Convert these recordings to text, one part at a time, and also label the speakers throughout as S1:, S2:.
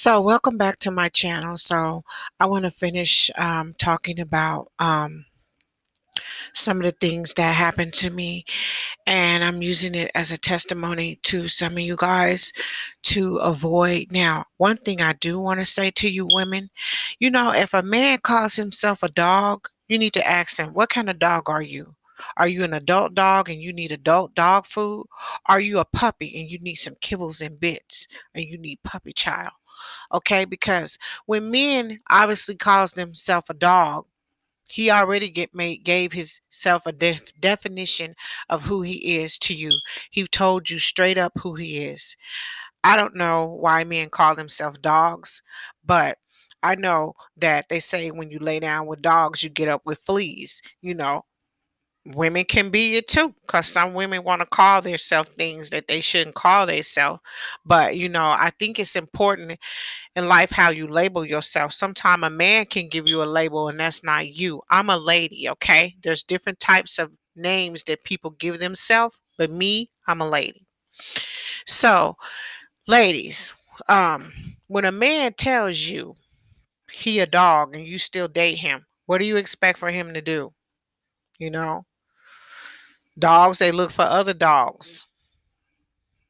S1: So, welcome back to my channel. I want to finish talking about some of the things that happened to me, and I'm using it as a testimony to some of you guys to avoid. Now, one thing I do want to say to you women, if a man calls himself a dog, you need to ask him, what kind of dog are you? Are you an adult dog and you need adult dog food? Are you a puppy and you need some kibbles and bits and you need puppy child? Okay, because when men obviously calls themselves a dog, he already gave his self a definition of who he is to you. He told you straight up who he is. I don't know why men call themselves dogs, but I know that they say when you lay down with dogs, you get up with fleas. Women can be it too, because some women want to call themselves things that they shouldn't call themselves. But I think it's important in life how you label yourself. Sometimes a man can give you a label and that's not you. I'm a lady, okay? There's different types of names that people give themselves, but me, I'm a lady. So, ladies, when a man tells you he a dog and you still date him, what do you expect for him to do? You know, dogs, they look for other dogs,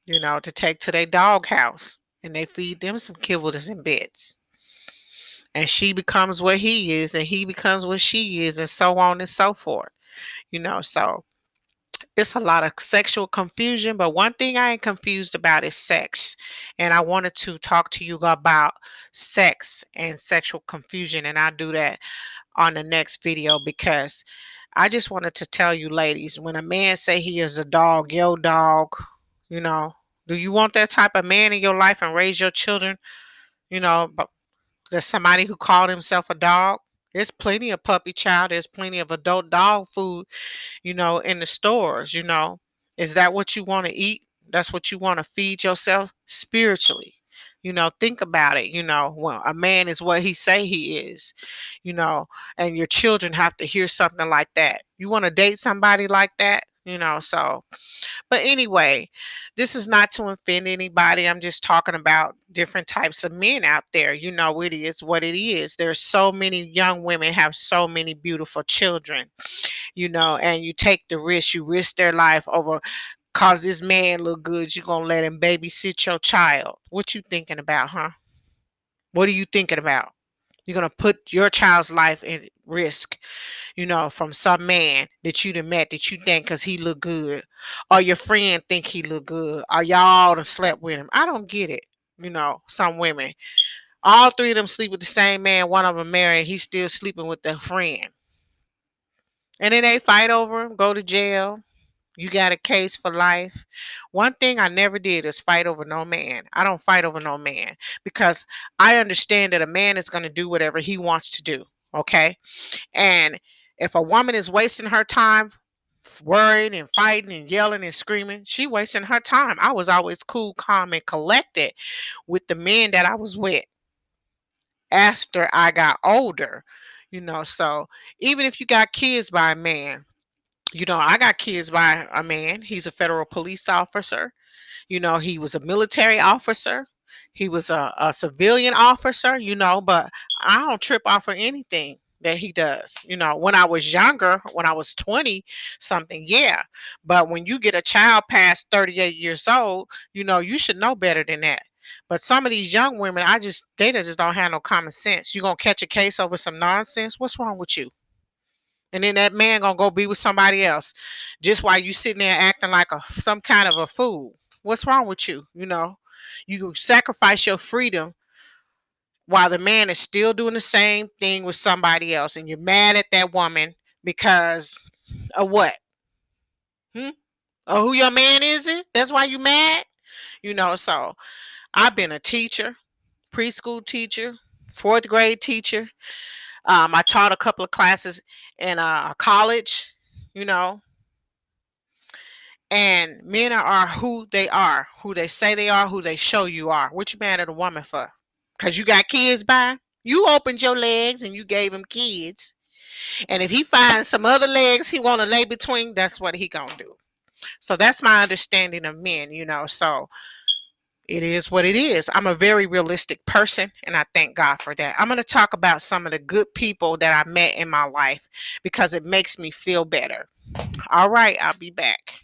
S1: to take to their dog house and they feed them some kibbles and bits, and she becomes what he is and he becomes what she is, and so on and so forth. So it's a lot of sexual confusion, but one thing I ain't confused about is sex. And I wanted to talk to you about sex and sexual confusion, and I'll do that on the next video, because I just wanted to tell you ladies, when a man say he is a dog, yo dog, you know do you want that type of man in your life and raise your children, but there's somebody who called himself a dog? There's plenty of puppy child. There's plenty of adult dog food, in the stores. Is that what you want to eat? That's what you want to feed yourself spiritually. Think about it. Well, a man is what he say he is, you know, and your children have to hear something like that. You want to date somebody like that? But anyway, this is not to offend anybody. I'm just talking about different types of men out there. It is what it is. There's so many young women have so many beautiful children, and you take the risk, you risk their life over cause this man look good, you gonna let him babysit your child. What you thinking about, huh? What are you thinking about? You're gonna put your child's life in risk, from some man that you done met that you think because he look good, or your friend think he look good, or y'all done slept with him. I don't get it. Some women, all three of them sleep with the same man. One of them married, he's still sleeping with their friend, and then they fight over him, go to jail. You got a case for life. One thing I never did is fight over no man. I don't fight over no man because I understand that a man is going to do whatever he wants to do. Okay. And if a woman is wasting her time worrying and fighting and yelling and screaming, she wasting her time. I was always cool, calm, and collected with the men that I was with after I got older. So even if you got kids by a man, I got kids by a man. He's a federal police officer. He was a military officer. He was a civilian officer, but I don't trip off of anything that he does. When I was younger, when I was 20 something, yeah. But when you get a child past 38 years old, you should know better than that. But some of these young women, they just don't have no common sense. You gonna catch a case over some nonsense? What's wrong with you? And then that man gonna go be with somebody else just while you sitting there acting like some kind of a fool. What's wrong with you? You sacrifice your freedom while the man is still doing the same thing with somebody else, and you're mad at that woman because of what? Hmm? Oh, who your man is? It? That's why you mad? So I've been a teacher, preschool teacher, fourth grade teacher. I taught a couple of classes in a college. You know, And men are who they say they are, who they show you are. What you mad at a woman for? Because you got kids by? You opened your legs and you gave him kids. And if he finds some other legs he want to lay between, that's what he gonna do. So that's my understanding of men. So It is what it is. I'm a very realistic person, and I thank God for that. I'm going to talk about some of the good people that I met in my life because it makes me feel better. All right, I'll be back.